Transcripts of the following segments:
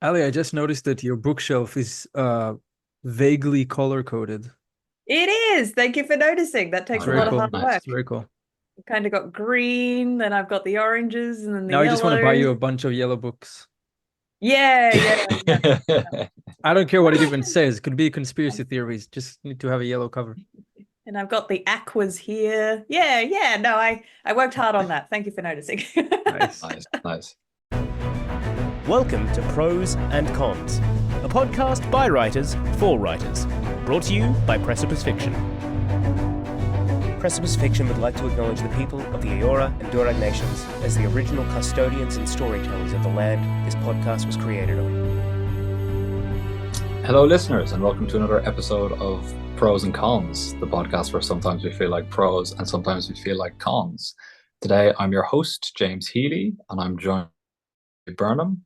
Ali, I just noticed that your bookshelf is vaguely color coded. It is. Thank you for noticing. That It's takes a very lot of cool. hard It's work. very cool. Kind of got green, then I've got the oranges and then the Now I just want to buy yellows. you a bunch of yellow books. Yeah, yeah, yeah. I don't care what it even says. It could be conspiracy theories. Just need to have a yellow cover. And I've got the aquas here. Yeah, yeah. No, I worked hard on that. Thank you for noticing. Nice. Nice, nice. Welcome to Prose and Cons, a podcast by writers for writers, brought to you by Precipice Fiction. Precipice Fiction would like to acknowledge the people of the Eora and Durag nations as the original custodians and storytellers of the land this podcast was created on. Hello, listeners, and welcome to another episode of Pros and Cons, the podcast where sometimes we feel like pros and sometimes we feel like cons. Today, I'm your host, James Healy, and I'm joined by Burnham.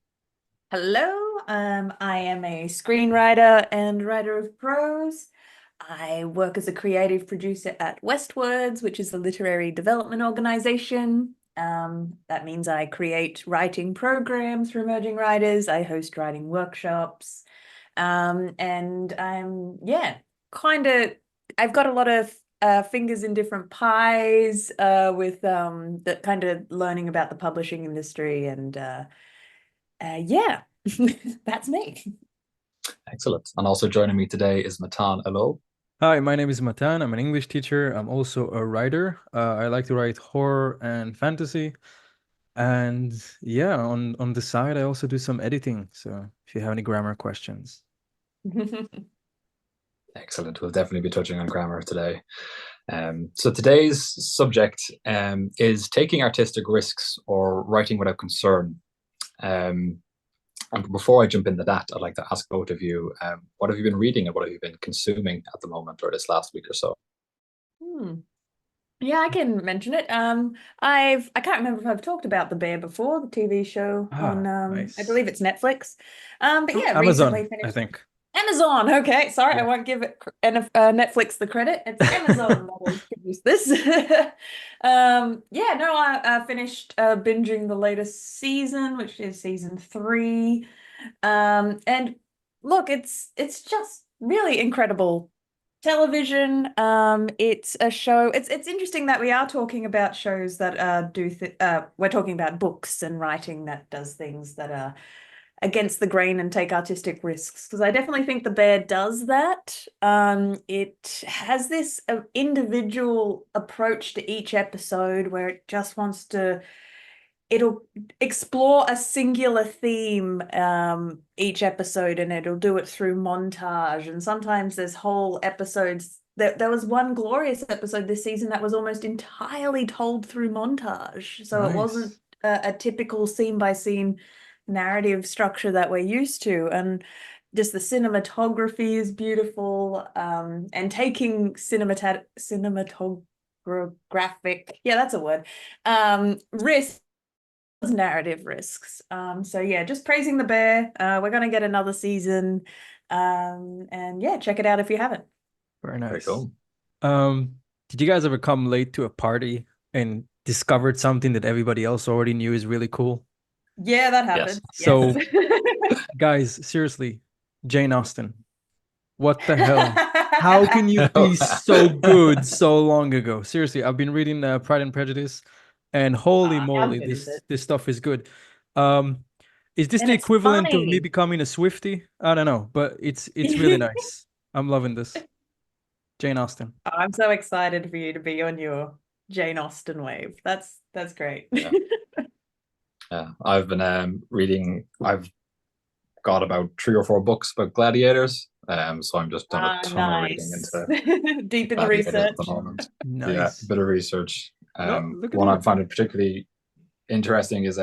Hello. I am a screenwriter and writer of prose. I work as a creative producer at Westwards, which is a literary development organization. That means I create writing programs for emerging writers. I host writing workshops. And kind of, I've got a lot of fingers in different pies with that kind of learning about the publishing industry and yeah, that's me. Excellent. And also joining me today is Matan. Hello. Hi, my name is Matan. I'm an English teacher. I'm also a writer. I like to write horror and fantasy. And yeah, on the side, I also do some editing. So if you have any grammar questions. Excellent. We'll definitely be touching on grammar today. So today's subject is taking artistic risks or writing without concern. And before I jump into that, I'd like to ask both of you, what have you been reading and what have you been consuming at the moment or this last week or so? Hmm. Yeah, I can mention it. I can't remember if I've talked about The Bear before, the TV show on I Nice. believe it's Netflix. But yeah, recently Amazon, I finished think. Amazon. Okay, sorry, I Yeah. won't give it Netflix the credit. It's Amazon that has produced this. Yeah, no, I finished binging the latest season, which is season 3. And look, it's just really incredible television. It's a show. It's interesting that we are talking about shows that we're talking about books and writing that does things that are against the grain and take artistic risks, because I definitely think The Bear does that. It has this individual approach to each episode where it just wants to it'll explore a singular theme each episode, and it'll do it through montage. And sometimes there's whole episodes. There was one glorious episode this season that was almost entirely told through montage. So it wasn't Nice. a typical scene by scene narrative structure that we're used to. And just the cinematography is beautiful. And taking cinematographic, yeah, that's a word, risk narrative risks. So yeah, just praising The Bear. We're gonna get another season. And yeah, check it out if you haven't. Very Very nice. cool. Did you guys ever come late to a party and discovered something that everybody else already knew is really cool? Yeah, that Yes. happens. Yes. So, guys, seriously, Jane Austen, what the hell? How can you be so good so long ago? Seriously, I've been reading Pride and Prejudice, and holy How moly, good is this it? this stuff is good. Um, is this And the it's equivalent of me funny. becoming a Swiftie? I don't know, but it's really nice. I'm loving this. Jane Austen. I'm so excited for you to be on your Jane Austen wave. That's great. Yeah. Yeah. I've been reading, I've got about 3 or 4 books about gladiators. So I'm just done a Ah, ton of reading nice. into Deep in the gladiators at the research. moment. Yeah, a Nice. bit of research. No, look at One I you. find it particularly interesting is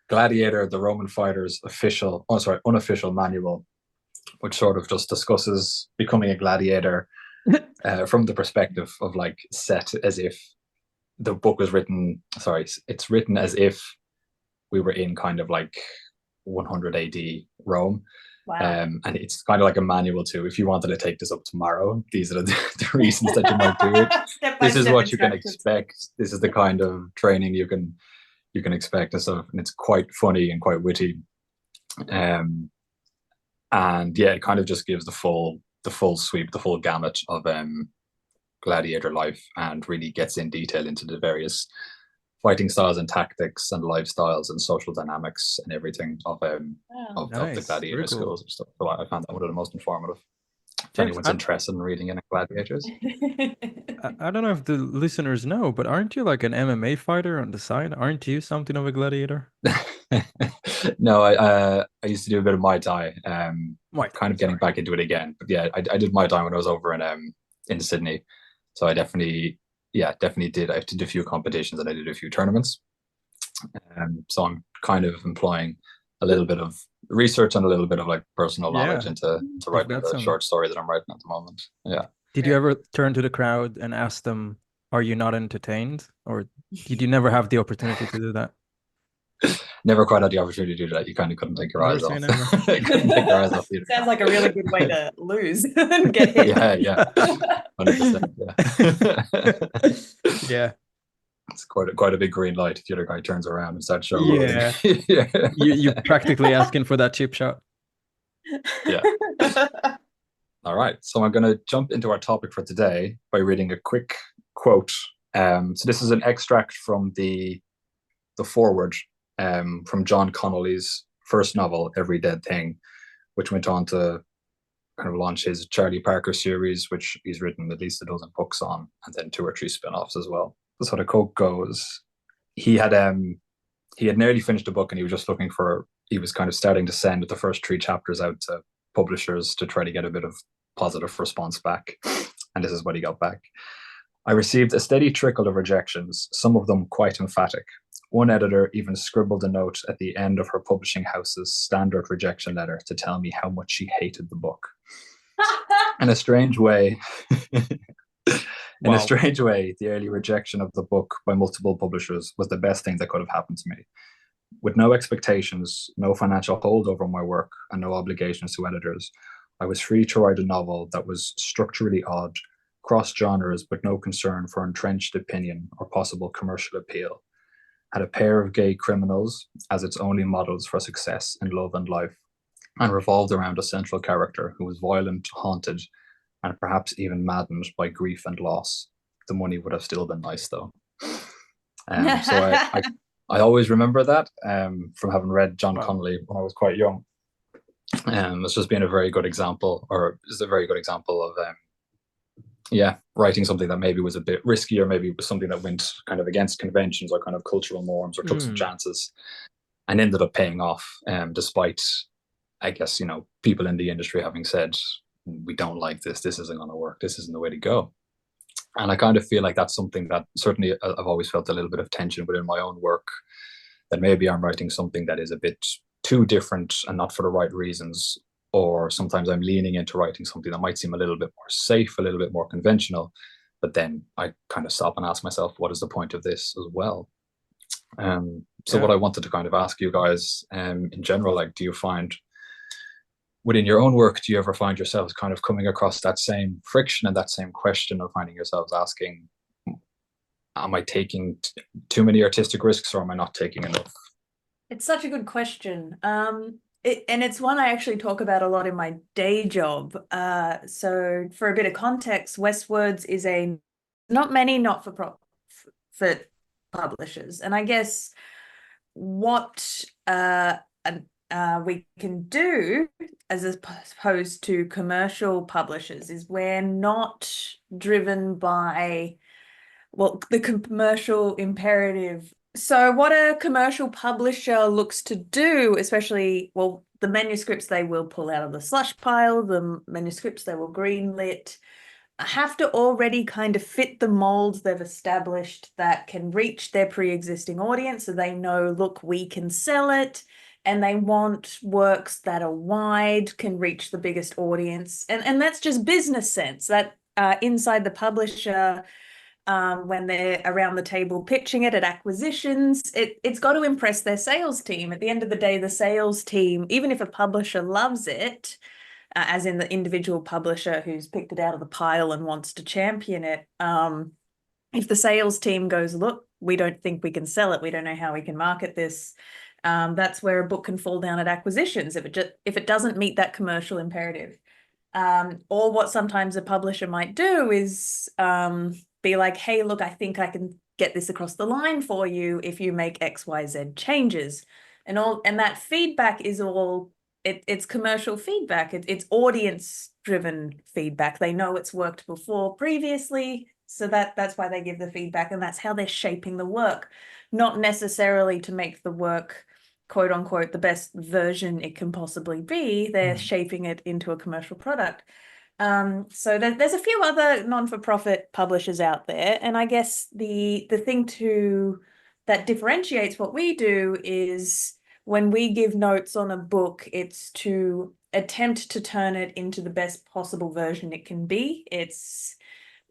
Gladiator, the Roman fighters' unofficial manual, which sort of just discusses becoming a gladiator from the perspective of like set as if the book was written. Sorry, it's written as if we were in kind of like 100 AD Rome. Wow. And it's kind of like a manual to if you wanted to take this up tomorrow, these are the reasons that you might do it. Step by This is step what you can instructions. expect. This is the kind of training you can expect and stuff. And it's quite funny and quite witty. And yeah, it kind of just gives the full sweep, the full gamut of gladiator life, and really gets in detail into the various fighting styles and tactics and lifestyles and social dynamics and everything of of the Nice. Very gladiator cool. schools and stuff. So I found that one of the most informative. If James, anyone's interested in reading in gladiators. I don't know if the listeners know, but aren't you like an MMA fighter on the side? Aren't you something of a gladiator? No, I used to do a bit of Muay Thai. Muay Thai, Kind of getting sorry. back into it again. But yeah, I did Muay Thai when I was over in Sydney. So I definitely did. I did a few competitions and I did a few tournaments. So I'm kind of employing a little bit of research and a little bit of like personal knowledge Yeah, into you've writing got the some. short story that I'm writing at the moment. Yeah. Did you ever turn to the crowd and ask them, "Are you not entertained?" Or did you never have the opportunity to do that? Never quite had the opportunity to do that. You kind of couldn't take your Never eyes say off. never. Couldn't take your eyes off either. Sounds like a really good way to lose and get hit. Yeah, 100%. Yeah. Yeah. It's quite a big green light if the other guy turns around and starts Yeah. showboating. Yeah. You practically asking for that chip shot. Yeah. All right. So I'm going to jump into our topic for today by reading a quick quote. So this is an extract from the foreword from John Connolly's first novel, Every Dead Thing, which went on to kind of launch his Charlie Parker series, which he's written at least a dozen books on, and then 2 or 3 spin-offs as well. So the quote goes, he had nearly finished a book and he was kind of starting to send the first 3 chapters out to publishers to try to get a bit of positive response back. And this is what he got back. I received a steady trickle of rejections, some of them quite emphatic. One editor even scribbled a note at the end of her publishing house's standard rejection letter to tell me how much she hated the book. In a strange way, the early rejection of the book by multiple publishers was the best thing that could have happened to me. With no expectations, no financial hold over my work, and no obligations to editors, I was free to write a novel that was structurally odd, cross genres, but no concern for entrenched opinion or possible commercial appeal. Had a pair of gay criminals as its only models for success in love and life, and revolved around a central character who was violent, haunted, and perhaps even maddened by grief and loss. The money would have still been nice, though. So I always remember that from having read John Connolly when I was quite young. It's just been a very good example, of writing something that maybe was a bit risky, or maybe it was something that went kind of against conventions or kind of cultural norms, or took some chances, and ended up paying off, despite, I guess, people in the industry having said, we don't like this isn't going to work, this isn't the way to go. And I kind of feel like that's something that certainly I've always felt a little bit of tension within my own work, that maybe I'm writing something that is a bit too different and not for the right reasons, or sometimes I'm leaning into writing something that might seem a little bit more safe, a little bit more conventional, but then I kind of stop and ask myself, what is the point of this as well? What I wanted to kind of ask you guys, in general, like, do you find within your own work, do you ever find yourselves kind of coming across that same friction and that same question of finding yourselves asking, am I taking too many artistic risks, or am I not taking enough? It's such a good question. And it's one I actually talk about a lot in my day job. So for a bit of context, Westwards is not many not-for-profit publishers. And I guess what we can do as opposed to commercial publishers is we're not driven by, the commercial imperative. So what a commercial publisher looks to do, especially, the manuscripts they will pull out of the slush pile, the manuscripts they will greenlit, have to already kind of fit the molds they've established that can reach their pre-existing audience, so they know, look, we can sell it, and they want works that are wide, can reach the biggest audience. And that's just business sense, that inside the publisher, when they're around the table pitching it at acquisitions, it's got to impress their sales team. At the end of the day, the sales team, even if a publisher loves it, as in the individual publisher who's picked it out of the pile and wants to champion it, if the sales team goes, look, we don't think we can sell it, we don't know how we can market this, That's where a book can fall down at acquisitions if it doesn't meet that commercial imperative. Or what sometimes a publisher might do is be like, hey, look, I think I can get this across the line for you if you make XYZ changes. And that feedback is all it's commercial feedback. It's audience driven feedback. They know it's worked before previously, so that's why they give the feedback, and that's how they're shaping the work, not necessarily to make the work quote unquote the best version it can possibly be. They're shaping it into a commercial product. So there's a few other non-for-profit publishers out there, and I guess the thing that differentiates what we do is when we give notes on a book, it's to attempt to turn it into the best possible version it can be.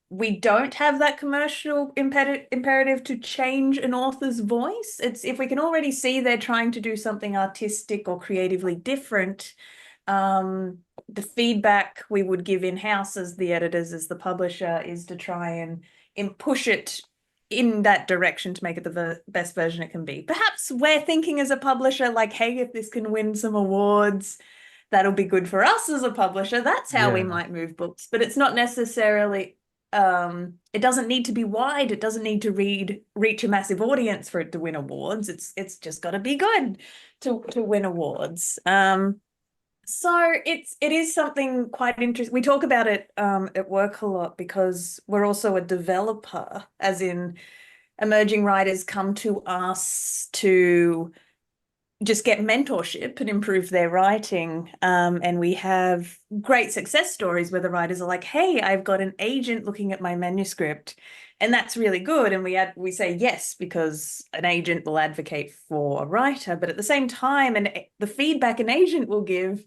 We don't have that commercial imperative to change an author's voice. It's if we can already see they're trying to do something artistic or creatively different, the feedback we would give in-house as the editors, as the publisher, is to try and push it in that direction to make it the best version it can be. Perhaps we're thinking as a publisher, like, hey, if this can win some awards, that'll be good for us as a publisher. That's how we might move books. But it's not necessarily, it doesn't need to be wide. It doesn't need to reach a massive audience for it to win awards. It's just got to be good to win awards. So it is something quite interesting. We talk about it at work a lot because we're also a developer, as in emerging writers come to us to just get mentorship and improve their writing. And we have great success stories where the writers are like, hey, I've got an agent looking at my manuscript. And that's really good. And we say yes, because an agent will advocate for a writer. But at the same time, and the feedback an agent will give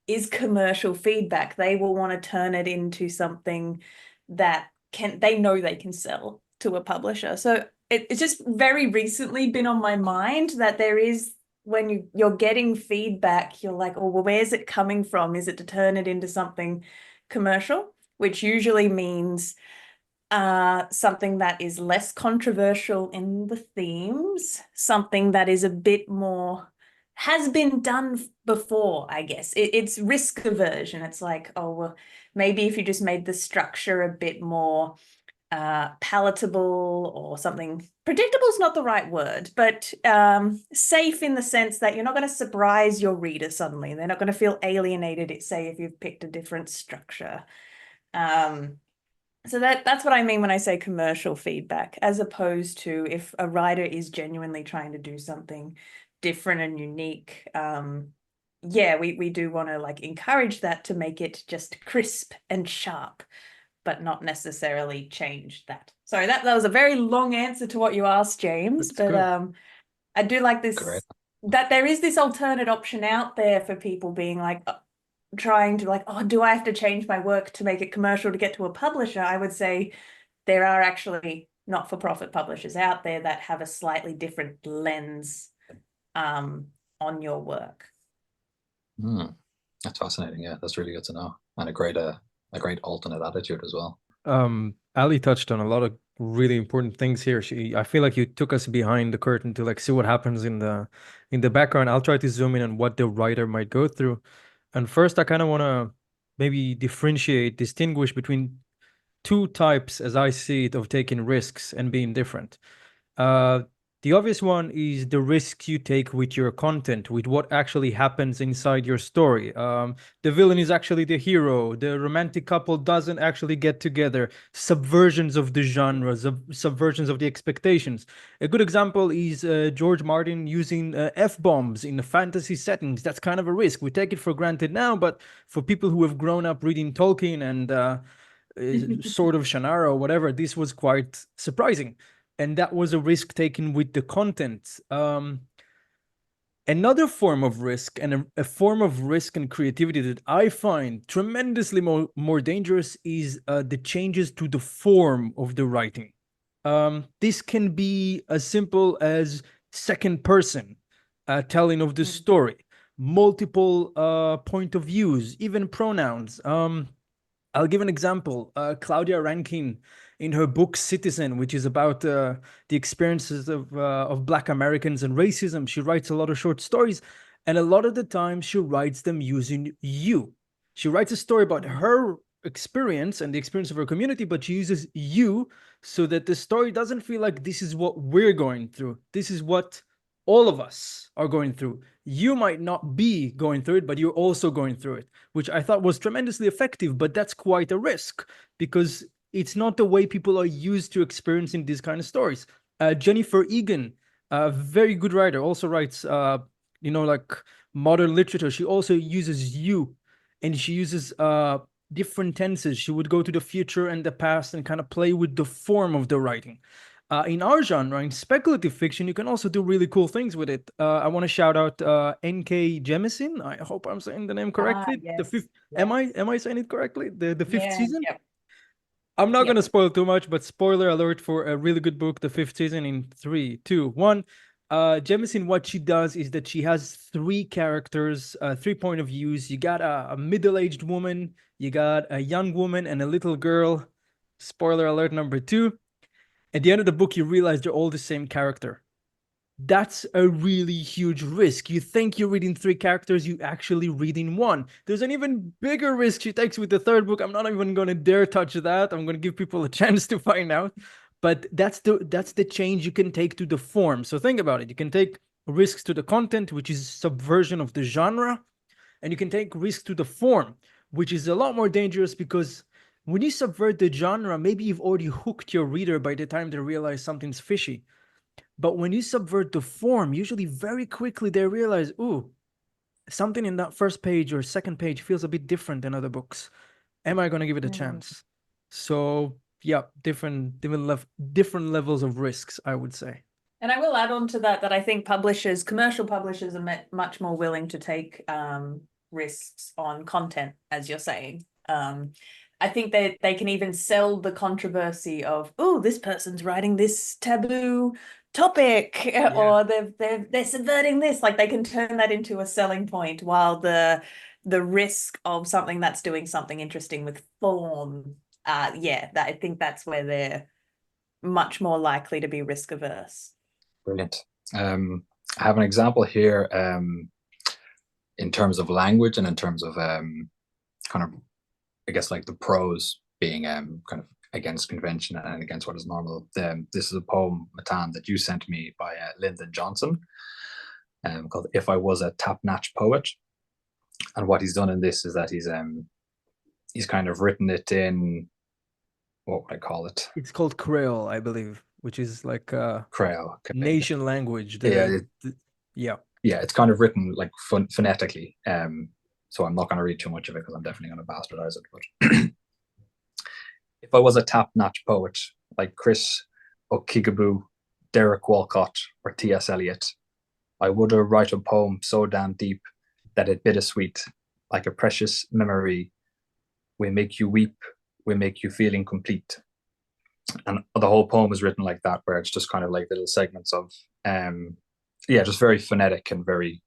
is commercial feedback. They will want to turn it into something that they know they can sell to a publisher. So it's just very recently been on my mind that there is, when you're getting feedback, you're like, oh, well, where's it coming from? Is it to turn it into something commercial, which usually means something that is less controversial in the themes, something that is a bit more, has been done before, I guess. It's risk aversion. It's like, oh, well, maybe if you just made the structure a bit more palatable or something. Predictable is not the right word, but safe in the sense that you're not going to surprise your reader suddenly. They're not going to feel alienated, say, if you've picked a different structure. So that's what I mean when I say commercial feedback, as opposed to if a writer is genuinely trying to do something different and unique. Yeah, we do want to like encourage that to make it just crisp and sharp, but not necessarily change that. Sorry, that was a very long answer to what you asked, James. That's good. I do like this, Great. that there is this alternate option out there for people being like, trying to like, oh, do I have to change my work to make it commercial to get to a publisher? I would say there are actually not-for-profit publishers out there that have a slightly different lens on your work. That's fascinating. Yeah, that's really good to know, and a great alternate attitude as well. Ali touched on a lot of really important things here. I feel like you took us behind the curtain to like see what happens in the background. I'll try to zoom in on what the writer might go through. And first, I kind of want to maybe distinguish between two types, as I see it, of taking risks and being different. The obvious one is the risks you take with your content, with what actually happens inside your story. The villain is actually the hero. The romantic couple doesn't actually get together. Subversions of the genres, subversions of the expectations. A good example is George Martin using F-bombs in fantasy settings. That's kind of a risk. We take it for granted now, but for people who have grown up reading Tolkien and Sword of Shannara or whatever, this was quite surprising. And that was a risk taken with the content. Another form of risk, and a form of risk and creativity that I find tremendously more dangerous, is the changes to the form of the writing. This can be as simple as second person telling of the story, multiple point of views, even pronouns. I'll give an example. Claudia Rankine, in her book Citizen, which is about the experiences of Black Americans and racism, she writes a lot of short stories, and a lot of the time she writes them using you. She writes a story about her experience and the experience of her community, but she uses you so that the story doesn't feel like this is what we're going through. This is what all of us are going through. You might not be going through it, but you're also going through it, which I thought was tremendously effective, but that's quite a risk because it's not the way people are used to experiencing these kind of stories. Jennifer Egan, a very good writer, also writes, like modern literature. She also uses you, and she uses different tenses. She would go to the future and the past and kind of play with the form of the writing. In our genre, in speculative fiction, you can also do really cool things with it. I want to shout out N.K. Jemisin. I hope I'm saying the name correctly. The Yes. fifth, Yeah. am I saying it correctly? The fifth Yeah, season. yep. I'm not Yep. going to spoil too much, but spoiler alert for a really good book, the fifth season, in 3, 2, 1. Jemisin, what she does is that she has 3 characters, 3 point of views. You got a middle-aged woman, you got a young woman, and a little girl. Spoiler alert number 2. At the end of the book, you realize they're all the same character. That's a really huge risk. You think you're reading 3 characters, you actually reading 1. There's an even bigger risk she takes with the 3rd book. I'm not even going to dare touch that. I'm going to give people a chance to find out. But that's the change you can take to the form. So think about it. You can take risks to the content, which is subversion of the genre, and you can take risks to the form, which is a lot more dangerous because when you subvert the genre, maybe you've already hooked your reader by the time they realize something's fishy. But when you subvert the form, usually very quickly they realize, ooh, something in that first page or second page feels a bit different than other books. Am I going to give it a chance? So yeah, different levels of risks, I would say. And I will add on to that I think commercial publishers are much more willing to take risks on content, as you're saying. I think they can even sell the controversy of, oh, this person's writing this taboo topic, or they're subverting this. Like they can turn that into a selling point, while the risk of something that's doing something interesting with form, I think that's where they're much more likely to be risk averse. Brilliant. I have an example here in terms of language and in terms of kind of, I guess, like the prose being kind of against convention and against what is normal. This is a poem, Matan, that you sent me by Lyndon Johnson, called "If I Was a Tap-Natch Poet." And what he's done in this is that he's kind of written it in, what would I call it? It's called Creole, I believe, which is like Creole. Okay. Nation language. Yeah, it's kind of written like phonetically. So I'm not going to read too much of it because I'm definitely going to bastardize it. But if I was a tap-natch poet like Chris Okigaboo, Derek Walcott, or T.S. Eliot, I would write a poem so damn deep that it bittersweet, like a precious memory. We make you weep, we make you feel incomplete. And the whole poem is written like that, where it's just kind of like little segments of, just very phonetic and very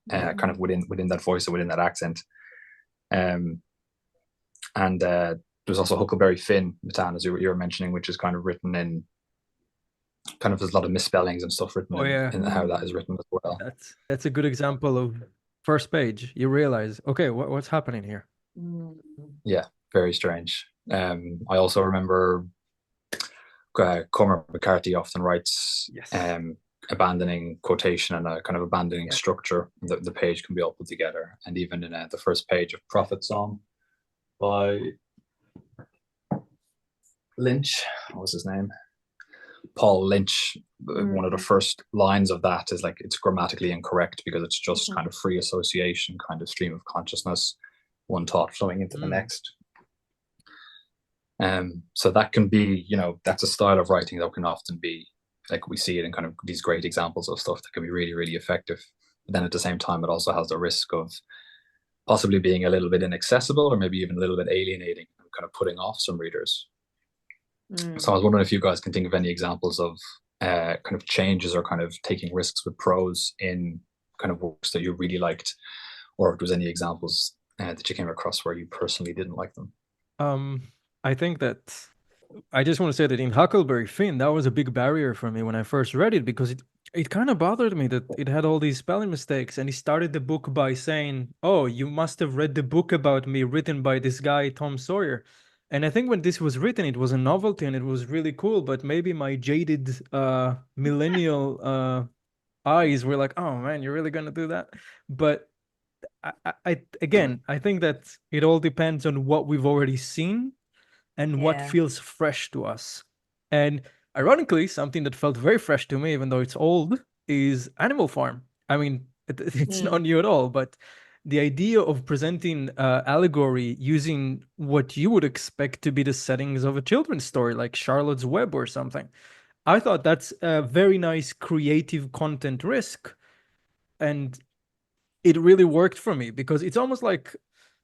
kind of within that voice or within that accent. And there's also Huckleberry Finn, Matan, as you were mentioning, which is kind of written in, kind of, there's a lot of misspellings and stuff written in how that is written as well. That's a good example of first page. You realize, okay, what's happening here? Yeah, very strange. I also remember Cormac McCarthy often writes abandoning quotation and a kind of abandoning structure. The page can be all put together. And even in the first page of Prophet Song by Lynch, what was his name? Paul Lynch. One of the first lines of that is like, it's grammatically incorrect because it's just kind of free association, kind of stream of consciousness, one thought flowing into the next. So that can be, that's a style of writing that can often be, like we see it in kind of these great examples of stuff that can be really, really effective. But then at the same time, it also has the risk of possibly being a little bit inaccessible or maybe even a little bit alienating and kind of putting off some readers. So I was wondering if you guys can think of any examples of kind of changes or kind of taking risks with prose in kind of works that you really liked, or if there was any examples that you came across where you personally didn't like them. Um, I think that I just want to say that in Huckleberry Finn, that was a big barrier for me when I first read it because it kind of bothered me that it had all these spelling mistakes. And he started the book by saying, "Oh, you must have read the book about me written by this guy Tom Sawyer." And I think when this was written, it was a novelty and it was really cool. But maybe my jaded millennial eyes were like, "Oh man, you're really gonna do that?" But again, I think that it all depends on what we've already seen and what Yeah. feels fresh to us. And ironically, something that felt very fresh to me, even though it's old, is Animal Farm. I mean, it's not new at all, but the idea of presenting allegory using what you would expect to be the settings of a children's story, like Charlotte's Web or something, I thought that's a very nice creative content risk. And it really worked for me because it's almost like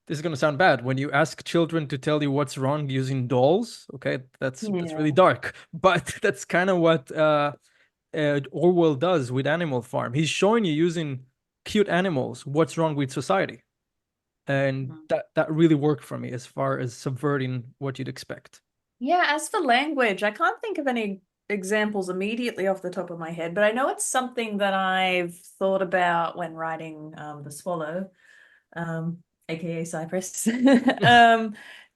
this is going to sound bad when you ask children to tell you what's wrong using dolls. Okay, that's really Yeah. dark, but that's kind of what Orwell does with Animal Farm. He's showing you using cute animals what's wrong with society, and that really worked for me as far as subverting what you'd expect. Yeah, as for language, I can't think of any examples immediately off the top of my head, but I know it's something that I've thought about when writing The Swallow, aka Cypress,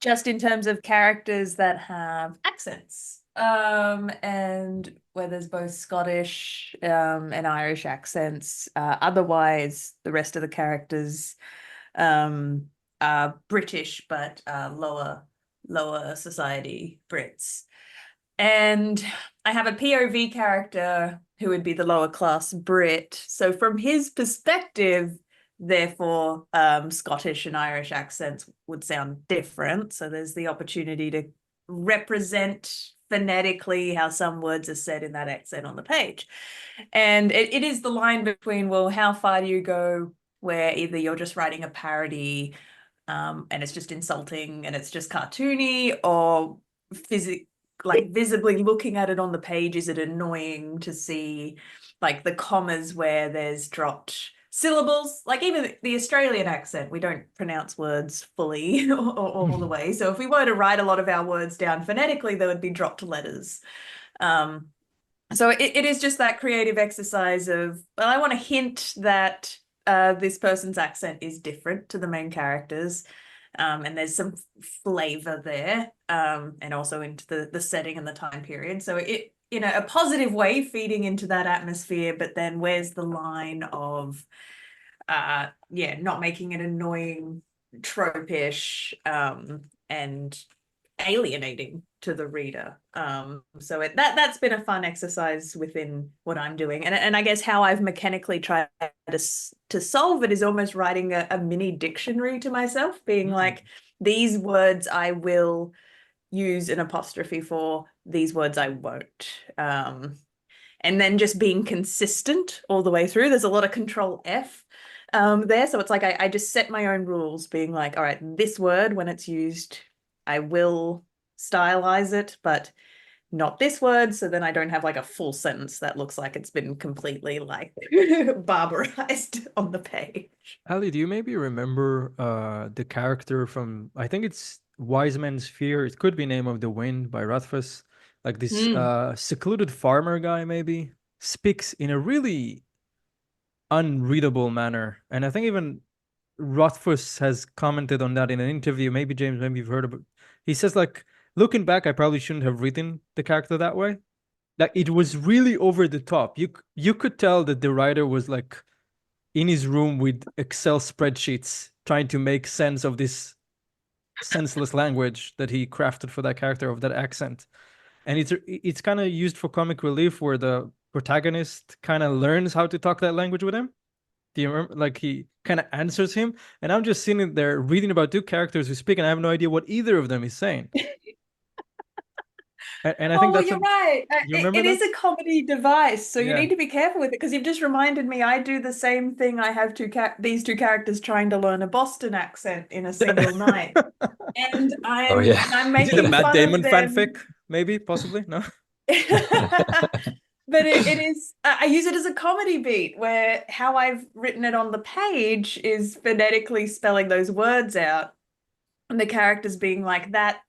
just in terms of characters that have accents, and where there's both Scottish and Irish accents. Otherwise, the rest of the characters are British, but lower society Brits. And I have a POV character who would be the lower class Brit. So from his perspective, therefore, Scottish and Irish accents would sound different. So there's the opportunity to represent phonetically how some words are said in that accent on the page. And it is the line between, well, how far do you go where either you're just writing a parody and it's just insulting and it's just cartoony, or visibly looking at it on the page, is it annoying to see like the commas where there's dropped syllables? Like even the Australian accent, we don't pronounce words fully or all the way. So if we were to write a lot of our words down phonetically, there would be dropped letters. So it is just that creative exercise of, well, I want to hint that this person's accent is different to the main characters. And there's some flavor there, and also into the setting and the time period. So it, in a positive way, feeding into that atmosphere, but then where's the line of, not making it annoying, tropish, and alienating to the reader. So that's been a fun exercise within what I'm doing, and I guess how I've mechanically tried to solve it is almost writing a mini dictionary to myself, being like, these words I will use an apostrophe for, these words I won't. And then just being consistent all the way through. There's a lot of Control F there, so it's like I just set my own rules, being like, all right, this word when it's used, I will stylize it, but not this word. So then I don't have like a full sentence that looks like it's been completely like barbarized on the page. Ali, do you maybe remember the character from, I think it's Wise Man's Fear, it could be Name of the Wind by Rothfuss, like this secluded farmer guy maybe, speaks in a really unreadable manner. And I think even Rothfuss has commented on that in an interview. Maybe James, maybe you've heard of it. He says, like, looking back, I probably shouldn't have written the character that way. Like, it was really over the top. You could tell that the writer was like in his room with Excel spreadsheets trying to make sense of this senseless language that he crafted for that character, of that accent. And it's kind of used for comic relief where the protagonist kind of learns how to talk that language with him. Do you remember? Like, he kind of answers him, and I'm just sitting there reading about two characters who speak, and I have no idea what either of them is saying. And I think well, that's you're right. You remember It that? is a comedy device, so you Yeah. need to be careful with it, because you've just reminded me I do the same thing. I have these two characters trying to learn a Boston accent in a single night, and Oh yeah. I'm Is it a making Matt fun Damon of them. fanfic? Maybe, possibly, no? But it is, I use it as a comedy beat, where how I've written it on the page is phonetically spelling those words out. and the characters being like that.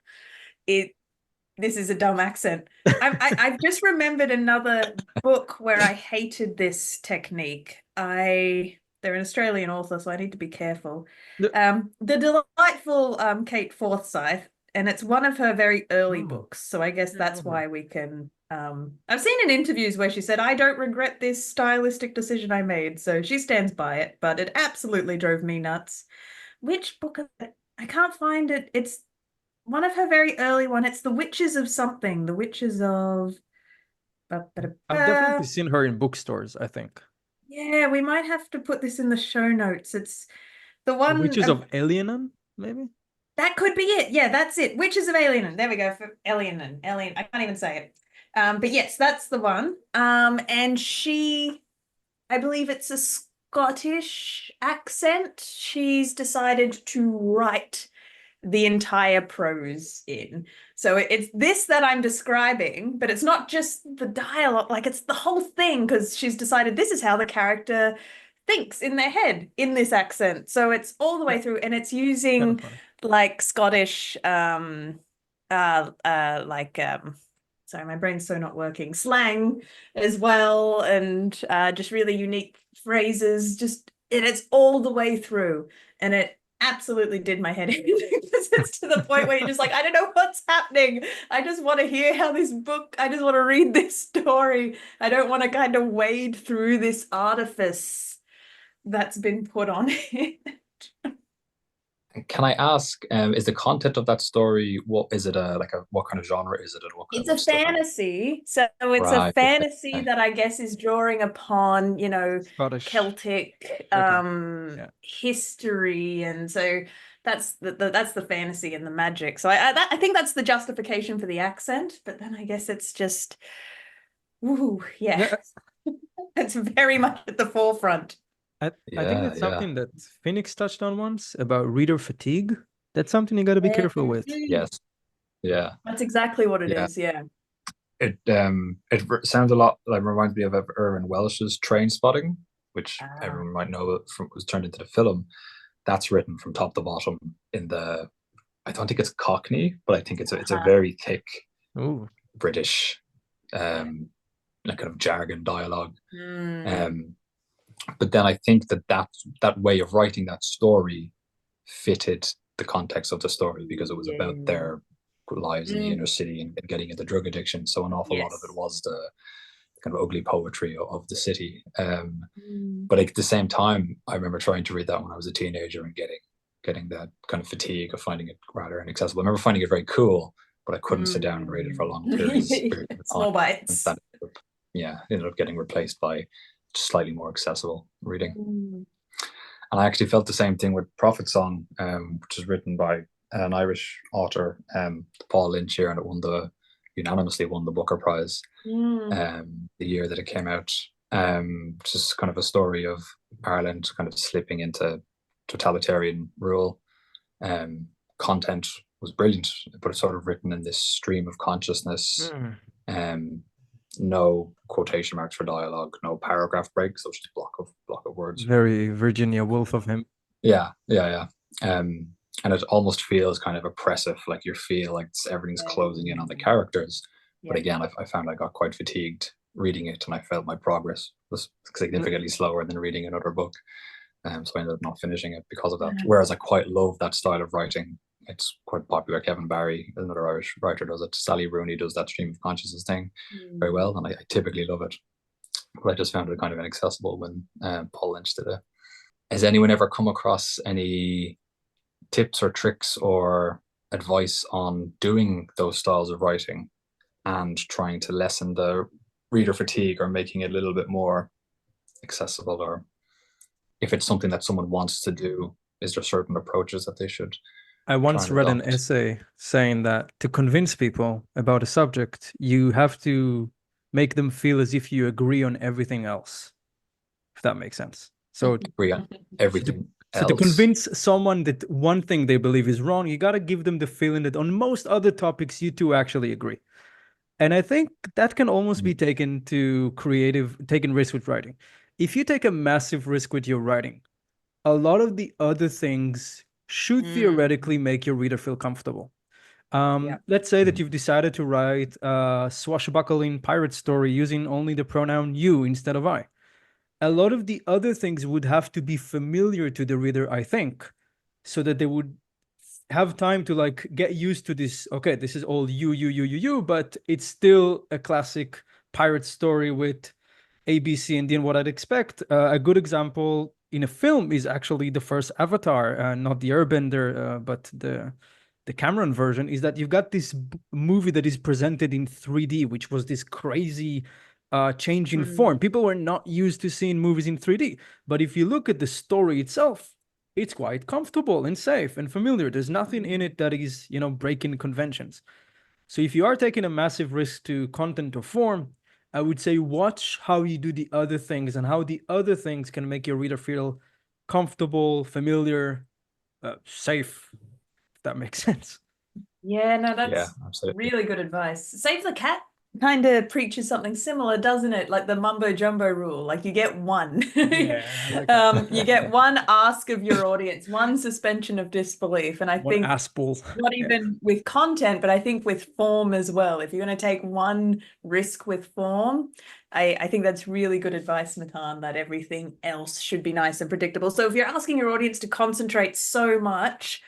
This is a dumb accent. I've just remembered another book where I hated this technique. They're an Australian author, so I need to be careful. The delightful Kate Forsyth, and it's one of her very early books. So I guess that's why we can. I've seen in interviews where she said, "I don't regret this stylistic decision I made," so she stands by it. But it absolutely drove me nuts. Which book? I can't find it. It's one of her very early one. It's The Witches of something. The Witches of. I've definitely seen her in bookstores, I think. Yeah, we might have to put this in the show notes. It's the one. Witches of Alienan, maybe? That could be it. Yeah, that's it. Witches of Alienan. There we go. For Alienan. I can't even say it. But yes, that's the one. And she, I believe it's a Scottish accent. She's decided to write the entire prose in. So it's this that I'm describing, but it's not just the dialogue, like it's the whole thing, because she's decided this is how the character thinks in their head in this accent. So it's all the way through, and it's using like Scottish sorry, my brain's so not working, slang as well, and just really unique phrases, and it's all the way through, and it absolutely did my head in because it's to the point where you're just like, I don't know what's happening. I just want to hear how I just want to read this story. I don't want to kind of wade through this artifice that's been put on it. Can I ask, is the content of that story, what is it, what kind of genre is it? And what kind It's of a fantasy. So it's a Right, fantasy okay. that I guess is drawing upon, Scottish. Celtic history. And so that's the fantasy and the magic. So I think that's the justification for the accent. But then I guess it's just, woo, yeah. It's very much at the forefront. I think that's something that Phoenix touched on once about reader fatigue. That's something you got to be careful with. Yes. Yeah. That's exactly what it is. Yeah. It sounds a lot like, reminds me of Irvin Welsh's Train Spotting, which everyone might know was turned into the film. That's written from top to bottom in I don't think it's Cockney, but I think it's a very thick British kind of jargon dialogue. But then I think that way of writing that story fitted the context of the story, because it was about their lives in the inner city and getting into drug addiction. So an awful lot of it was the kind of ugly poetry of the city. But at the same time, I remember trying to read that when I was a teenager and getting that kind of fatigue of finding it rather inaccessible. I remember finding it very cool, but I couldn't sit down and read it for long periods of time. Small bites. That ended up getting replaced by slightly more accessible reading. And I actually felt the same thing with Prophet Song, which is written by an Irish author, Paul Lynch here, and it unanimously won the Booker Prize the year that it came out. Which is kind of a story of Ireland kind of slipping into totalitarian rule. Content was brilliant, but it's sort of written in this stream of consciousness. No quotation marks for dialogue, no paragraph breaks, so just block of words. Very Virginia Woolf of him. Yeah. And it almost feels kind of oppressive, like you feel like everything's closing in on the characters. But again, I found I got quite fatigued reading it, and I felt my progress was significantly slower than reading another book. So I ended up not finishing it because of that. Whereas I quite love that style of writing. It's quite popular. Kevin Barry, another Irish writer, does it. Sally Rooney does that stream of consciousness thing very well, and I typically love it. But I just found it kind of inaccessible when Paul Lynch did it. Has anyone ever come across any tips or tricks or advice on doing those styles of writing and trying to lessen the reader fatigue, or making it a little bit more accessible? Or if it's something that someone wants to do, is there certain approaches that they should? I once read an essay saying that to convince people about a subject, you have to make them feel as if you agree on everything else, if that makes sense. So agree on everything else. So to convince someone that one thing they believe is wrong, you got to give them the feeling that on most other topics, you two actually agree. And I think that can almost be taken risk with writing. If you take a massive risk with your writing, a lot of the other things should theoretically make your reader feel comfortable. Yeah. Let's say that you've decided to write a swashbuckling pirate story using only the pronoun you instead of I. A lot of the other things would have to be familiar to the reader, I think, so that they would have time to like get used to this. Okay, this is all you, but it's still a classic pirate story with A, B, C, and D and what I'd expect. A good example in a film is actually the first Avatar, not the Airbender, but the Cameron version. Is that you've got this movie that is presented in 3D, which was this crazy change in form. People were not used to seeing movies in 3D, but if you look at the story itself, it's quite comfortable and safe and familiar. There's nothing in it that is, breaking conventions. So if you are taking a massive risk to content or form, I would say watch how you do the other things and how the other things can make your reader feel comfortable, familiar, safe, if that makes sense. Yeah, no, that's absolutely. really good advice. Save the Cat kind of preaches something similar, doesn't it? Like the mumbo jumbo rule. Like you get one. Yeah, I like that. You get one ask of your audience, one suspension of disbelief. And I One think ass pull. not even with content, but I think with form as well. If you're going to take one risk with form, I think that's really good advice, Matan, that everything else should be nice and predictable. So if you're asking your audience to concentrate so much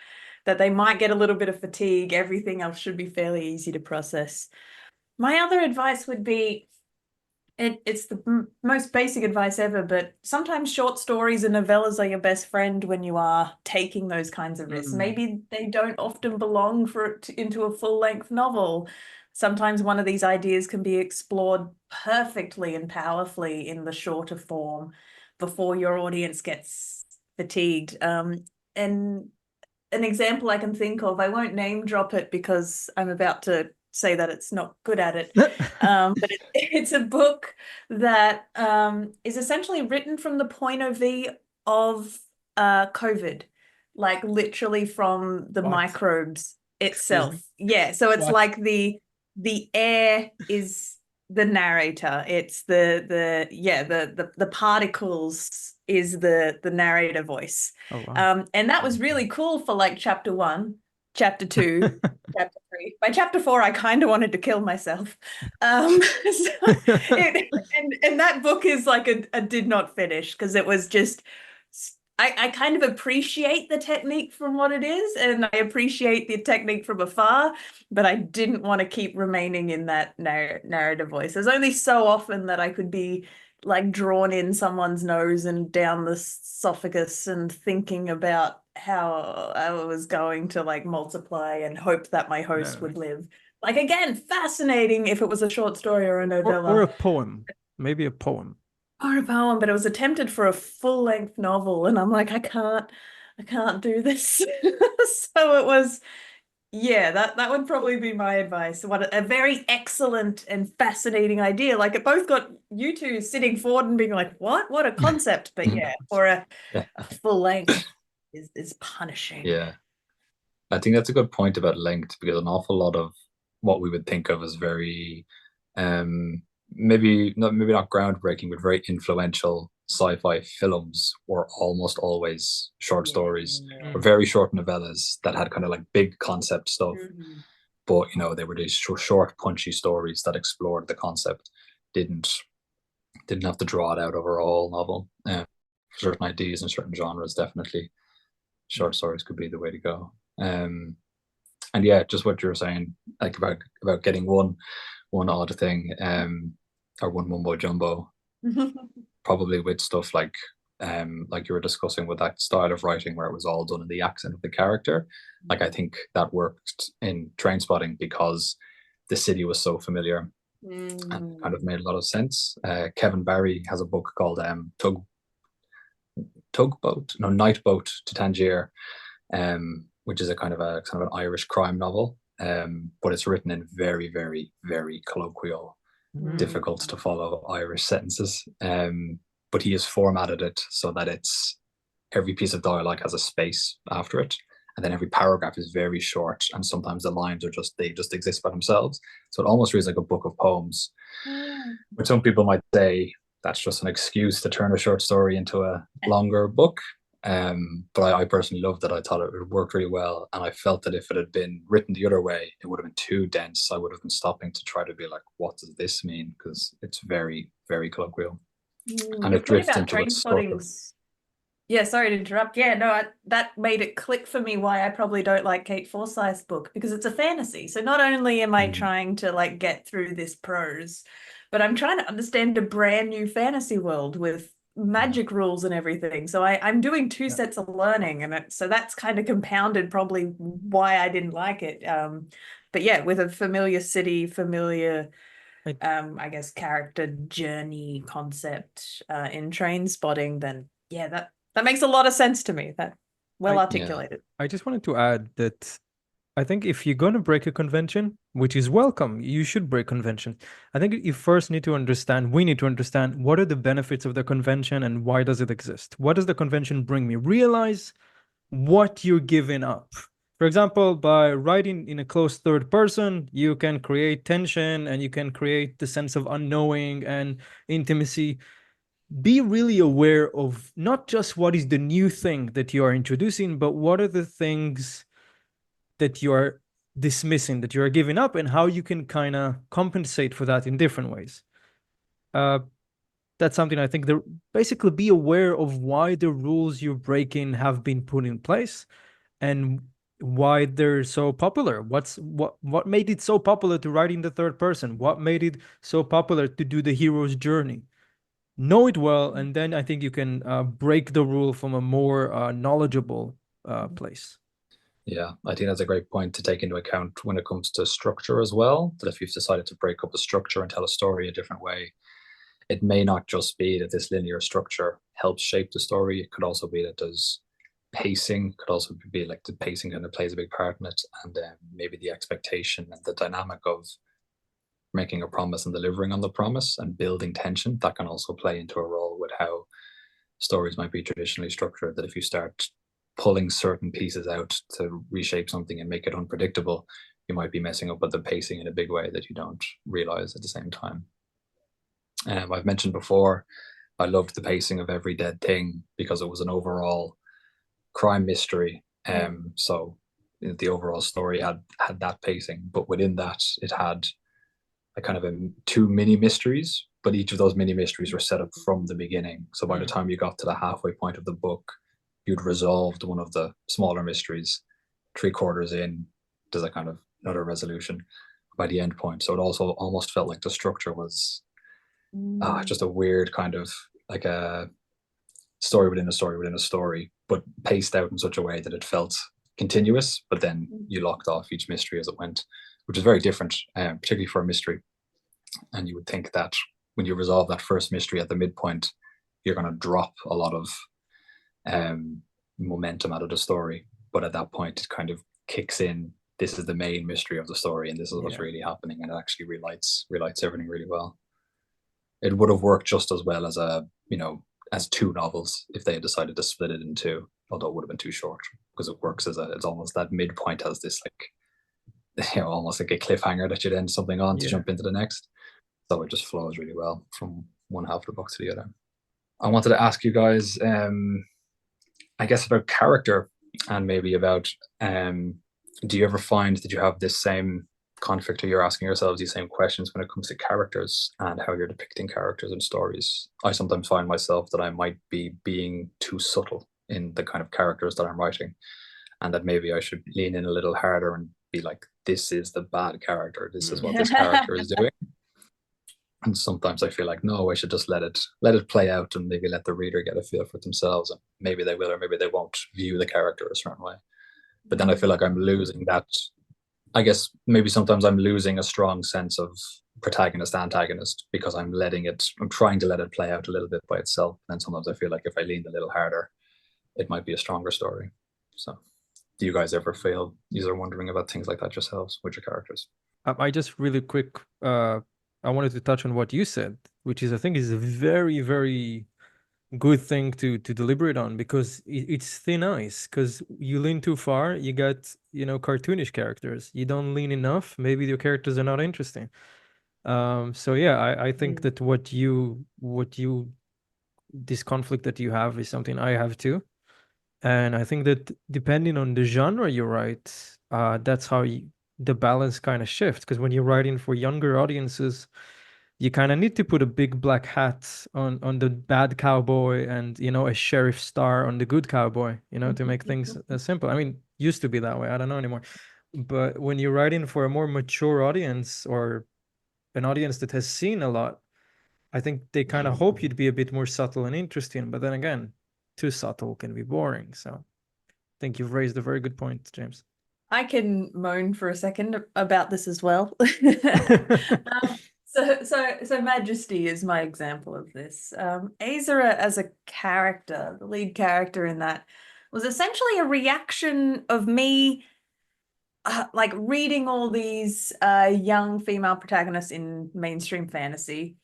that they might get a little bit of fatigue, everything else should be fairly easy to process. My other advice would be, it's the most basic advice ever, but sometimes short stories and novellas are your best friend when you are taking those kinds of risks. Maybe they don't often belong into a full-length novel. Sometimes one of these ideas can be explored perfectly and powerfully in the shorter form before your audience gets fatigued. And an example I can think of, I won't name drop it because I'm about to say that it's not good at it, but it's a book that is essentially written from the point of view of COVID, like literally from the microbes itself. Yeah, so it's like the air is the narrator. It's the particles is the narrator voice. Oh, wow. And that was really cool for like chapter 1, chapter 2, chapter 3. By chapter 4, I kind of wanted to kill myself. And that book is like a did not finish because it was just, I kind of appreciate the technique from what it is, and I appreciate the technique from afar, but I didn't want to keep remaining in that narrative voice. There's only so often that I could be like drawn in someone's nose and down the esophagus and thinking about how I was going to like multiply and hope that my host would live. Like, again, fascinating if it was a short story or a novella. Or a poem. Maybe a poem. Or a poem, but it was attempted for a full-length novel, and I'm like, I can't do this. So it was, yeah, that would probably be my advice. What a very excellent and fascinating idea. Like it both got you two sitting forward and being like, what a concept. But yeah, for a full length is punishing. Yeah. I think that's a good point about length, because an awful lot of what we would think of as very maybe not groundbreaking, but very influential sci-fi films were almost always short stories or very short novellas that had kind of like big concept stuff. But they were these short punchy stories that explored the concept, didn't have to draw it out over a whole novel. Certain ideas and certain genres, definitely short stories could be the way to go. And yeah, just what you were saying, like about getting one odd thing, or one mumbo jumbo, probably with stuff like you were discussing with that style of writing where it was all done in the accent of the character. Like I think that worked in Trainspotting because the city was so familiar and kind of made a lot of sense. Kevin Barry has a book called Night Boat to Tangier, which is a kind of an Irish crime novel, but it's written in very, very, very colloquial, difficult to follow Irish sentences. But he has formatted it so that it's every piece of dialogue has a space after it, and then every paragraph is very short, and sometimes the lines are they just exist by themselves. So it almost reads like a book of poems. But some people might say that's just an excuse to turn a short story into a longer book. But I personally loved it. I thought it worked really well, and I felt that if it had been written the other way, it would have been too dense. I would have been stopping to try to be like, what does this mean? Because it's very, very colloquial, and Your it point drifts about into a train sort of spottings. Yeah, sorry to interrupt. Yeah, no, that made it click for me why I probably don't like Kate Forsyth's book, because it's a fantasy. So not only am I trying to like get through this prose, but I'm trying to understand a brand new fantasy world with magic rules and everything. So I'm doing two Yeah. sets of learning, and so that's kind of compounded probably why I didn't like it. But yeah, with a familiar city, familiar I guess character journey concept in train spotting, then yeah, that makes a lot of sense to me. That well I articulated. I just wanted to add that I think if you're going to break a convention, which is welcome, you should break convention. I think you first need to understand, we need to understand what are the benefits of the convention and why does it exist? What does the convention bring me? Realize what you're giving up. For example, by writing in a close third person, you can create tension and you can create the sense of unknowing and intimacy. Be really aware of not just what is the new thing that you are introducing, but what are the things that you are dismissing, that you are giving up, and how you can kind of compensate for that in different ways. Uh, that's something I think that basically be aware of why the rules you're breaking have been put in place and why they're so popular. What made it so popular to write in the third person? What made it so popular to do the hero's journey? Know it well, and then I think you can break the rule from a more knowledgeable place. Yeah, I think that's a great point to take into account when it comes to structure as well. That if you've decided to break up a structure and tell a story a different way, it may not just be that this linear structure helps shape the story. It could also be that there's pacing, could also be like the pacing kind of plays a big part in it, and maybe the expectation and the dynamic of making a promise and delivering on the promise and building tension, that can also play into a role with how stories might be traditionally structured. That if you start pulling certain pieces out to reshape something and make it unpredictable, you might be messing up with the pacing in a big way that you don't realize at the same time. I've mentioned before, I loved the pacing of Every Dead Thing because it was an overall crime mystery. So the overall story had that pacing, but within that, it had a kind of two mini mysteries, but each of those mini mysteries were set up from the beginning. So by the time you got to the halfway point of the book, you'd resolved one of the smaller mysteries. 3/4 in, there's a kind of another resolution by the end point. So it also almost felt like the structure was just a weird kind of like a story within a story within a story, but paced out in such a way that it felt continuous, but then you locked off each mystery as it went, which is very different, particularly for a mystery. And you would think that when you resolve that first mystery at the midpoint, you're going to drop a lot of momentum out of the story. But at that point, it kind of kicks in. This is the main mystery of the story, and this is what's really happening, and it actually relights everything really well. It would have worked just as well as as two novels if they had decided to split it in two, although it would have been too short, because it works as it's almost that midpoint has this like almost like a cliffhanger that you'd end something on to jump into the next. So it just flows really well from one half of the book to the other. I wanted to ask you guys, I guess, about character, and maybe about do you ever find that you have this same conflict, or you're asking yourselves these same questions when it comes to characters and how you're depicting characters in stories? I sometimes find myself that I might be being too subtle in the kind of characters that I'm writing, and that maybe I should lean in a little harder and be like, this is the bad character, this is what this character is doing. And sometimes I feel like, no, I should just let it play out and maybe let the reader get a feel for it themselves, and maybe they will or maybe they won't view the character a certain way. But then I feel like I'm losing that. I guess maybe sometimes I'm losing a strong sense of protagonist antagonist because I'm trying to let it play out a little bit by itself. And sometimes I feel like if I leaned a little harder, it might be a stronger story. So do you guys ever feel you're wondering about things like that yourselves with your characters? I just really quick, I wanted to touch on what you said, which is I think is a very, very good thing to deliberate on, because it's thin ice. Because you lean too far, you got cartoonish characters. You don't lean enough, maybe your characters are not interesting. So yeah, I think that what you this conflict that you have is something I have too. And I think that depending on the genre you write, that's how the balance kind of shifts. Because when you're writing for younger audiences, you kind of need to put a big black hat on the bad cowboy and, a sheriff star on the good cowboy, to make things simple. I mean, used to be that way. I don't know anymore. But when you're writing for a more mature audience or an audience that has seen a lot, I think they kind of hope you'd be a bit more subtle and interesting. But then again, too subtle can be boring. So I think you've raised a very good point, James. I can moan for a second about this as well. So Majesty is my example of this. Azera as a character, the lead character in that, was essentially a reaction of me like reading all these young female protagonists in mainstream fantasy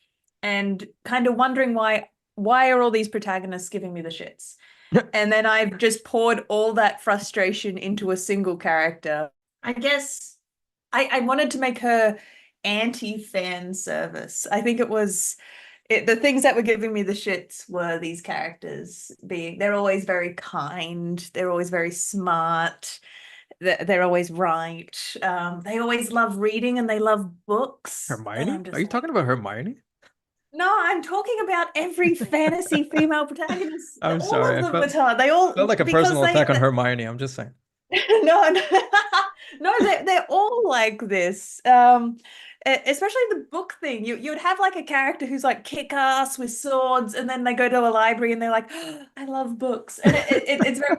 and kind of wondering why are all these protagonists giving me the shits? And then I've just poured all that frustration into a single character. I guess I wanted to make her anti-fan service. I think the things that were giving me the shits were these characters they're always very kind, they're always very smart, they're always right. They always love reading and they love books. Hermione? Are you talking about Hermione? No, I'm talking about every fantasy female protagonist. I'm all sorry. of them they all felt like a personal attack on Hermione. I'm just saying. No, they're all like this. Especially the book thing. You would have like a character who's like kick-ass with swords, and then they go to a library and they're like, oh, I love books. And it's very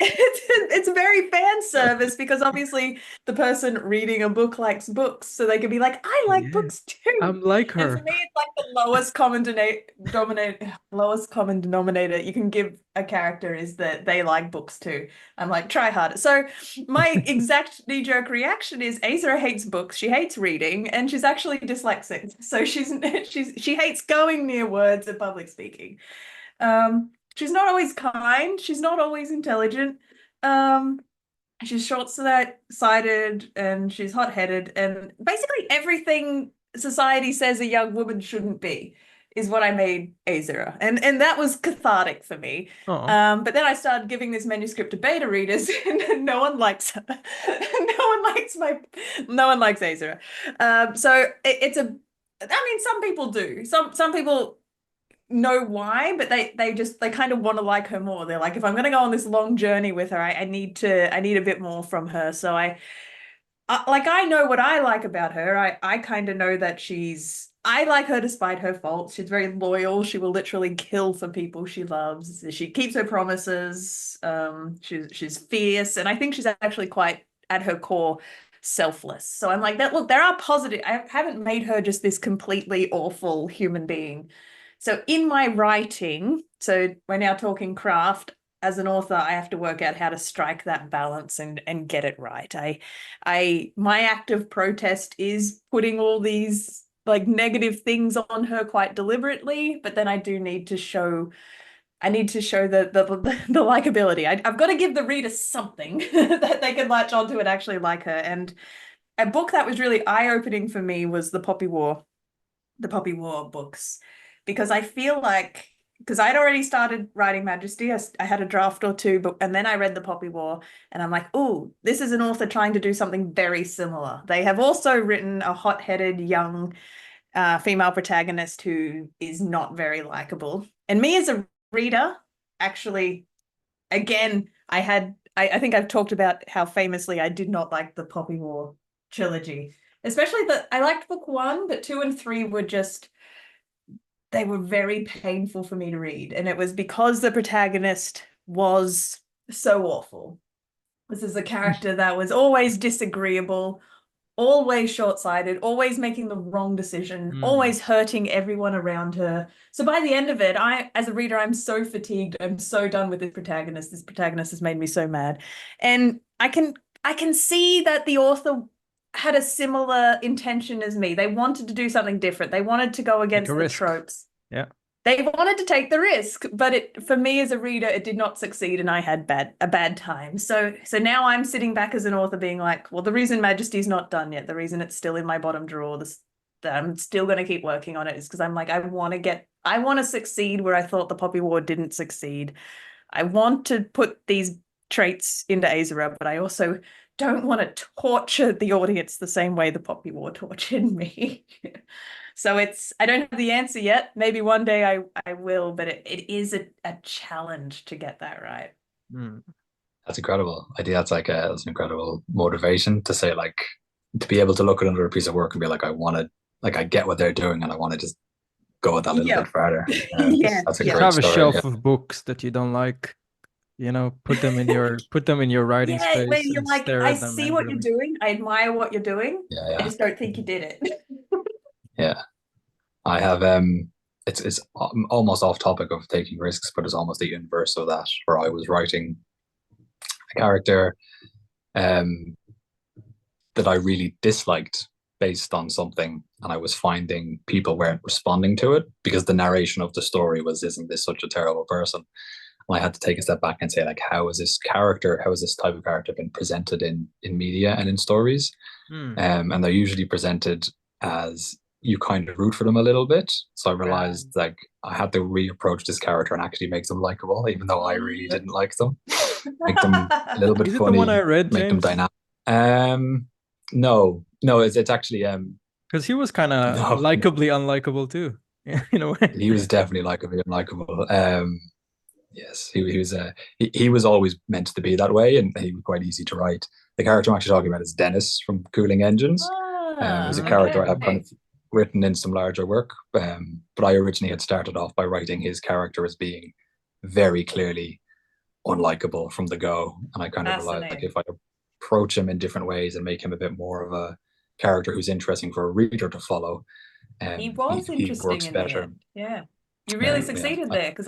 it's very fan service because obviously the person reading a book likes books, so they could be like, I like books too. I'm like her. And for me, it's like the lowest common denominator you can give a character is that they like books too. I'm like, try harder. So my exact knee-jerk reaction is Azera hates books, she hates reading, and she's actually dyslexic. So she hates going near words and public speaking. She's not always kind. She's not always intelligent. She's short-sighted and she's hot-headed, and basically everything society says a young woman shouldn't be is what I made Azera, and that was cathartic for me. But then I started giving this manuscript to beta readers, and no one likes her. No one likes Azera. So some people do. Some people know why, but they kind of want to like her more. They're like, if I'm going to go on this long journey with her, I need a bit more from her. So I know what I like about her. I kind of know that I like her despite her faults. She's very loyal. She will literally kill for people she loves. She keeps her promises. She's fierce, and I think she's actually quite at her core selfless. So I'm like, that. Look, there are positive. I haven't made her just this completely awful human being. So in my writing, so we're now talking craft, as an author, I have to work out how to strike that balance and get it right. My act of protest is putting all these like negative things on her quite deliberately, but then I need to show the likability. I've got to give the reader something that they can latch onto and actually like her. And a book that was really eye-opening for me was the Poppy War books. Because I feel like, because I'd already started writing Majesty, I had a draft or two, and then I read the Poppy War, and I'm like, oh, this is an author trying to do something very similar. They have also written a hot-headed young female protagonist who is not very likable. And me as a reader, actually, again, I think I've talked about how famously I did not like the Poppy War trilogy. Especially I liked book 1, but 2 and 3 were just... they were very painful for me to read. And it was because the protagonist was so awful. This is a character that was always disagreeable, always short-sighted, always making the wrong decision, always hurting everyone around her. So by the end of it, as a reader, I'm so fatigued. I'm so done with this protagonist. This protagonist has made me so mad. And I can see that the author had a similar intention as me. They wanted to do something different. They wanted to go against the tropes. Yeah. They wanted to take the risk, but for me as a reader, it did not succeed, and I had a bad time. So now I'm sitting back as an author being like, well, the reason Majesty's not done yet, the reason it's still in my bottom drawer, that I'm still going to keep working on it, is because I'm like, I want to succeed where I thought the Poppy War didn't succeed. I want to put these traits into Azura, but I also don't want to torture the audience the same way the Poppy War tortured me. So I don't have the answer yet. Maybe one day I will, but it is a challenge to get that right. That's incredible. I think that's that's an incredible motivation to say, like, to be able to look at another piece of work and be like, I get what they're doing and I want to just go that little bit farther. Yeah, that's a yeah. great Have a story. shelf of books that you don't like, put them in your writing Yeah, where space you're and like, stare I at them see what you're angrily. doing, I admire what you're doing. Yeah, I just don't think you did it. yeah. I have it's almost off topic of taking risks, but it's almost the inverse of that, where I was writing a character that I really disliked based on something, and I was finding people weren't responding to it because the narration of the story was, isn't this such a terrible person? And I had to take a step back and say, like, how has this type of character been presented in media and in stories? And they're usually presented as you kind of root for them a little bit. So I realized, like, I had to reapproach this character and actually make them likable, even though I really didn't like them. Make them a little bit Is it funny. the one I read, make them James? dynamic. No, it's actually Because he was kind of no, likably unlikable too, in a way. he was definitely likable, unlikable. Yes, he was always meant to be that way, and he was quite easy to write. The character I'm actually talking about is Dennis from Cooling Engines. He's a character I have kind of written in some larger work, but I originally had started off by writing his character as being very clearly unlikable from the go, and I kind of realized, like, if I approach him in different ways and make him a bit more of a character who's interesting for a reader to follow, he was he interesting works in better. the end. Yeah. You really succeeded there, because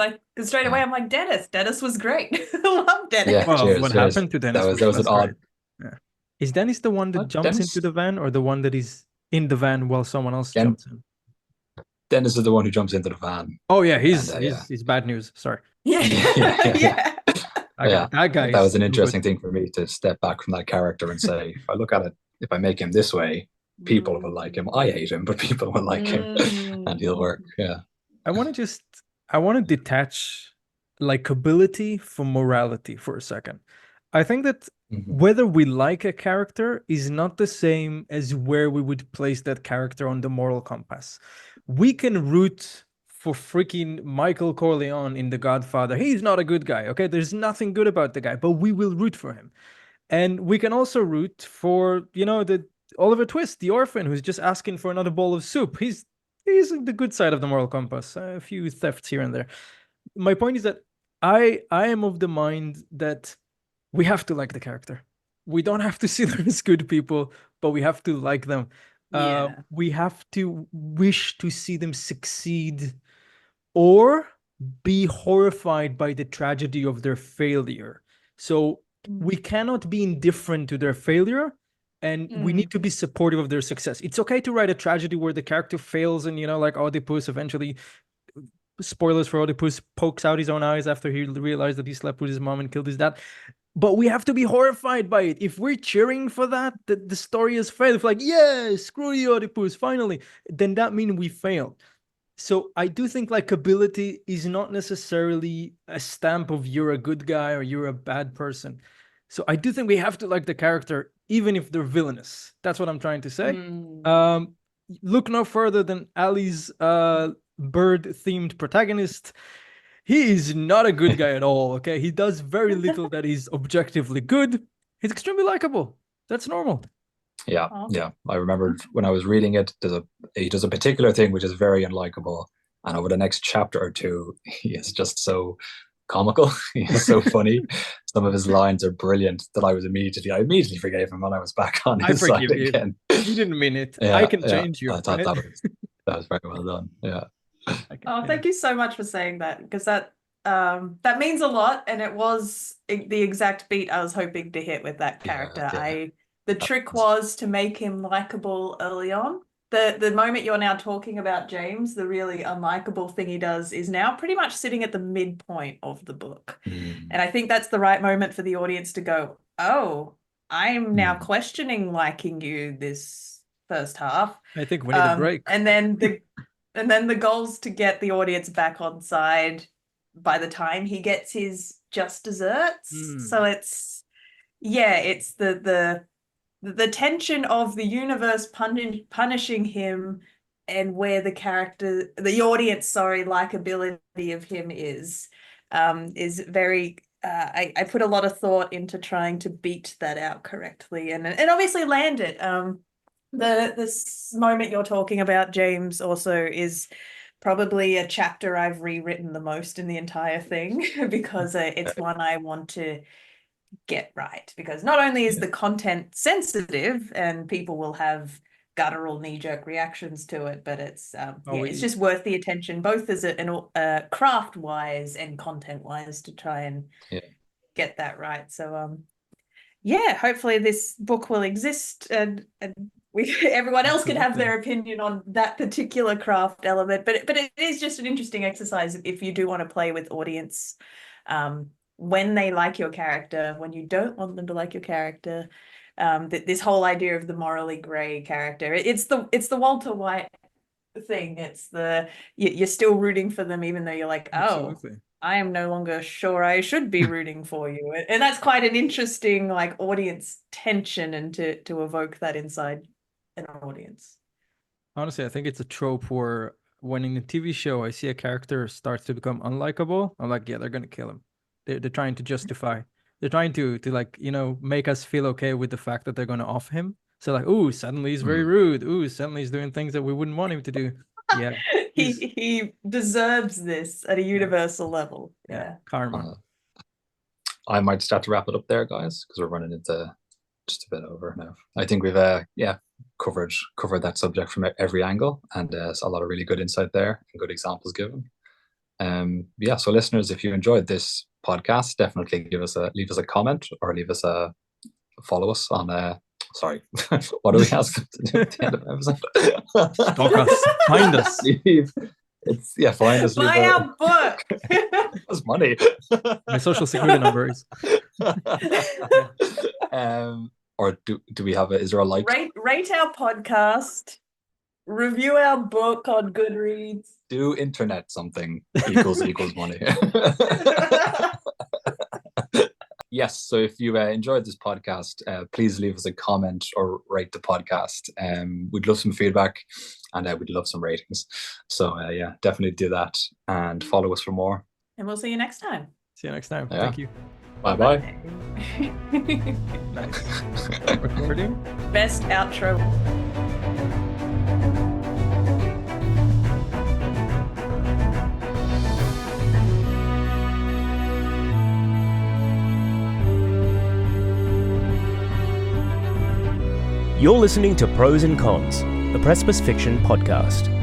straight away Yeah. I'm like, Dennis was great. I love Dennis. Yeah, Well, cheers, what cheers. happened to Dennis That was an odd. Yeah. Is Dennis the one that jumps Dennis? into the van, or the one that is in the van while someone else jumps in? Dennis is the one who jumps into the van. Oh yeah, he's bad news. Sorry. Yeah. Yeah. That guy. That was an interesting thing for me to step back from that character and say, if I look at it, if I make him this way, people will like him. I hate him, but people will like him, and he'll work. Yeah. I want to detach likability from morality for a second. I think that whether we like a character is not the same as where we would place that character on the moral compass. We can root for freaking Michael Corleone in The Godfather. He's not a good guy, okay? There's nothing good about the guy, but we will root for him. And we can also root for, the Oliver Twist, the orphan, who's just asking for another bowl of soup. He's the good side of the moral compass. A few thefts here and there. My point is that I am of the mind that we have to like the character. We don't have to see them as good people, but we have to like them. We have to wish to see them succeed or be horrified by the tragedy of their failure. So we cannot be indifferent to their failure, and we need to be supportive of their success. It's okay to write a tragedy where the character fails and, like Oedipus eventually, spoilers for Oedipus, pokes out his own eyes after he realized that he slept with his mom and killed his dad. But we have to be horrified by it. If we're cheering for that, the story has failed. If yeah, screw you, Oedipus, finally, then that means we failed. So I do think likability is not necessarily a stamp of you're a good guy or you're a bad person. So I do think we have to like the character, even if they're villainous. That's what I'm trying to say. Look no further than Ali's bird-themed protagonist. He is not a good guy at all, okay? He does very little that is objectively good. He's extremely likable. That's normal. Yeah, yeah. I remember when I was reading it, he does a particular thing which is very unlikable, and over the next chapter or two, he is just so comical. He's so funny. Some of his lines are brilliant that I immediately forgave him when I was back on his side again. You didn't mean it. Yeah, I can change you. I thought that was very well done. Yeah. Thank you so much for saying that, because that means a lot, and it was the exact beat I was hoping to hit with that character. The trick was to make him likable early on. The moment you're now talking about James, the really unlikable thing he does is now pretty much sitting at the midpoint of the book. And I think that's the right moment for the audience to go, oh, I'm now questioning liking you this first half. I think we need a break. And then the goal's to get the audience back on side by the time he gets his just desserts. Mm. So it's the tension of the universe punishing him and where the audience, likability of him is very. I put a lot of thought into trying to beat that out correctly and obviously land it. This moment you're talking about, James, also is probably a chapter I've rewritten the most in the entire thing because it's one I want to get right, because not only is the content sensitive and people will have guttural knee-jerk reactions to it, but it's it's just worth the attention, both as a craft-wise and content-wise, to try and get that right. So hopefully this book will exist and everyone else can have their opinion on that particular craft element, but it is just an interesting exercise if you do want to play with audience, when they like your character, when you don't want them to like your character. This whole idea of the morally gray character, it's the Walter White thing. It's you're still rooting for them even though you're like, Absolutely. I am no longer sure I should be rooting for you. And that's quite an interesting like audience tension, and to evoke that inside an audience. Honestly, I think it's a trope where when in a TV show I see a character starts to become unlikable, I'm like, yeah, they're gonna kill him. They're trying to justify. They're trying to like, make us feel okay with the fact that they're gonna off him. So like, ooh, suddenly he's very rude. Ooh, suddenly he's doing things that we wouldn't want him to do. Yeah. He deserves this at a universal level. Yeah. Karma. I might start to wrap it up there, guys, because we're running into just a bit over now. I think we've covered that subject from every angle, and a lot of really good insight there and good examples given. So listeners, if you enjoyed this podcast, definitely leave us a comment or follow us on sorry, what do we ask them to do at the end of the episode? Stalk us. Find us. Find us. Buy our book. That's money. My social security number is. Or do we have is there a like? Rate our podcast. Review our book on Goodreads. Do internet something equals money. Yes, so if you enjoyed this podcast, please leave us a comment or rate the podcast. We'd love some feedback, and we'd love some ratings. So definitely do that, and follow us for more. And we'll see you next time. See you next time. Thank you. Bye. Nice. Recording. Best outro. You're listening to Prose and Cons, the Precipice Fiction podcast.